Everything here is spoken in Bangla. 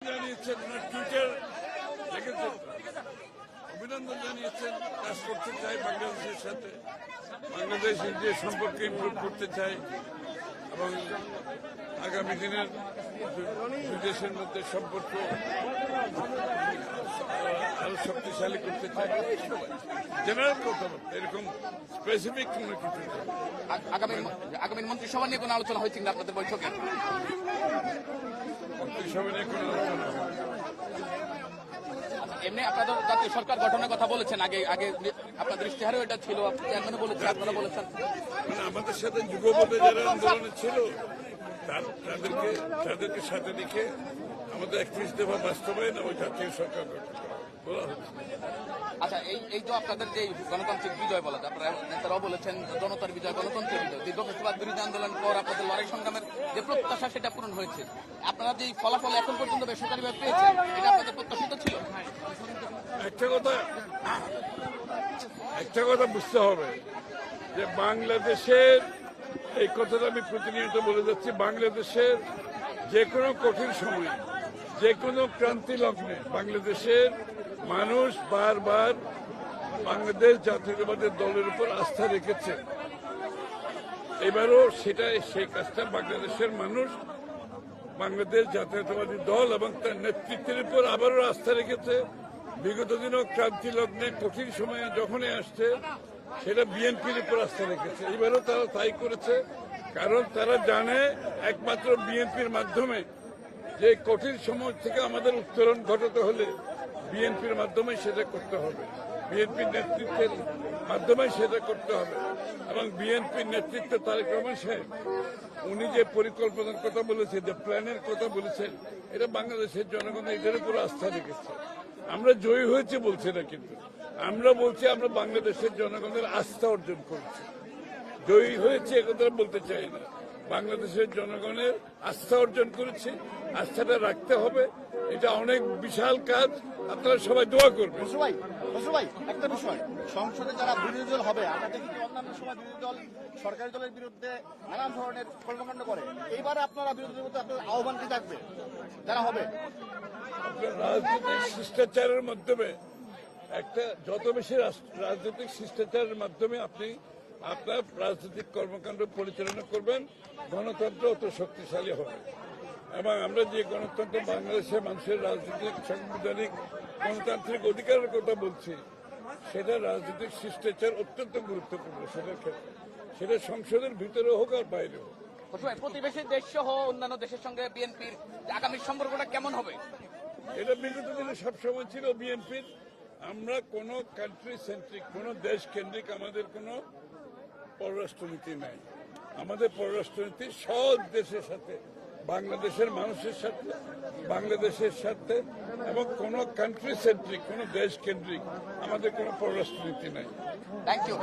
জানিয়েছেন ওনার টুইটার দেখেছেন, অভিনন্দন জানিয়েছেন, কাজ করতে চাই বাংলাদেশের সাথে, বাংলাদেশের যে সম্পর্ক ইমপ্রুভ করতে চাই এবং আগামী দিনের দুই দেশের মধ্যে সম্পর্ক আরো শক্তিশালী করতে চাই। জেনারেল কথা এরকম স্পেসিফিক কোনো কিছু নেই। আগামী মন্ত্রিসভা নিয়ে কোনো আলোচনা হয়েছে কিনা আপনাদের বৈঠকে? মন্ত্রিসভা নিয়ে কোনো আলোচনা এমনি আপনাদের জাতীয় সরকার গঠনের কথা বলেছেন, আগে আগে আপনাদের ইশতেহারেও এটা ছিল, চেয়ারম্যানও বলেছেন, আপনারা বলেছেন। আমাদের সাথে যুগপথে যারা আন্দোলনে ছিল তাদেরকে সাথে রেখে আমাদের 31 দফা বাস্তবায়ন ওই জাতীয় সরকার গঠন বলা হচ্ছে। আচ্ছা, এই তো আপনাদের যে গণতান্ত্রিক বিজয় বলা যায়, আপনারা নেতারাও বলেছেন জনতার বিজয়, গণতন্ত্রের বিজয়, দীর্ঘ ফেসিবাদ বিরোধী আন্দোলনের পর আপনাদের লড়াই সংগ্রামের যে প্রত্যাশা সেটা পূরণ হয়েছে। আপনারা যে ফলাফল এখন পর্যন্ত বেসরকারিভাবে পেয়েছেন এটা আপনাদের প্রত্যাশিত ছিল? একটা কথা বুঝতে হবে যে বাংলাদেশের, এই কথাটা আমি প্রতিনিয়ত বলে যাচ্ছি, বাংলাদেশের যে কোনো কঠিন সময়ে, যে কোনো ক্রান্তি লগ্নে বাংলাদেশের মানুষ বারবার বাংলাদেশ জাতীয়তাবাদের দলের উপর আস্থা রেখেছে। এবারও সেই কাজটা বাংলাদেশের মানুষ বাংলাদেশ জাতীয়তাবাদী দল এবং তার নেতৃত্বের উপর আবারও আস্থা রেখেছে। বিগত দিনও ক্রান্তি লগ্নে কঠিন সময়ে যখনই আসছে সেটা বিএনপির উপর আস্থা রেখেছে। এবারও তারা তাই করেছে, কারণ তারা জানে একমাত্র বিএনপির মাধ্যমে যে কঠিন সময় থেকে আমাদের উত্তরণ ঘটাতে হলে বিএনপির মাধ্যমে সেটা করতে হবে, বিএনপির নেতৃত্বের মাধ্যমে সেটা করতে হবে। এবং বিএনপির নেতৃত্ব তারেক রহমান সাহেব উনি যে পরিকল্পনার কথা বলেছেন, যে প্ল্যানের কথা বলেছেন, এটা বাংলাদেশের জনগণ এদের উপর আস্থা রেখেছে। আমরা জয়ী হয়েছে বলছি না, কিন্তু আমরা বলছি আমরা বাংলাদেশের জনগণের আস্থা অর্জন করছি। জয়ী হয়েছে একথা বলতে চাই না, বাংলাদেশের জনগণের আস্থা অর্জন করেছি, আস্থাটা রাখতে হবে। এটা অনেক বিশাল কাজ, আপনারা সবাই দোয়া করবেন। একটা বিষয়, সংসদে যারা বিরোধী দল হবে, আমরা দেখি অন্যান্য সময় বিরোধী দল সরকারি দলের বিরুদ্ধে নানান ধরনের কর্মকাণ্ড করে, এইবারে আপনারা বিরোধী দলের আপনার আহ্বান কি থাকবে যারা হবে? রাজনৈতিক শিষ্টাচারের মাধ্যমে যত বেশি রাজনৈতিক শিষ্টাচারের মাধ্যমে আপনি আপনার রাজনৈতিক কর্মকাণ্ড পরিচালনা করবেন, গণতন্ত্র অত শক্তিশালী হবে। এবং আমরা যে গণতন্ত্র, বাংলাদেশের মানুষের রাজনৈতিক, সাংবিধানিক, গণতান্ত্রিক অধিকারের কথা বলছি, সেটা রাজনৈতিক শিষ্টাচার অত্যন্ত গুরুত্বপূর্ণ। সেটার ক্ষেত্রে সেটা সংসদের ভিতরে হোক আর বাইরে হোক। প্রতিবেশী দেশ সহ অন্যান্য দেশের সঙ্গে বিএনপির আগামী সম্পর্কটা কেমন হবে? এটা বিগত দিনে সবসময় ছিল বিএনপির। আমরা কোনো কান্ট্রি সেন্ট্রিক, কোনো দেশ কেন্দ্রিক আমাদের কোনো পররাষ্ট্রনীতি নাই। আমাদের পররাষ্ট্রনীতি সব দেশের সাথে, বাংলাদেশের মানুষের সাথে, বাংলাদেশের সাথে, এবং কোনো কান্ট্রি সেন্ট্রিক, কোনো দেশ কেন্দ্রিক আমাদের কোনো পররাষ্ট্রনীতি নাই। Thank you.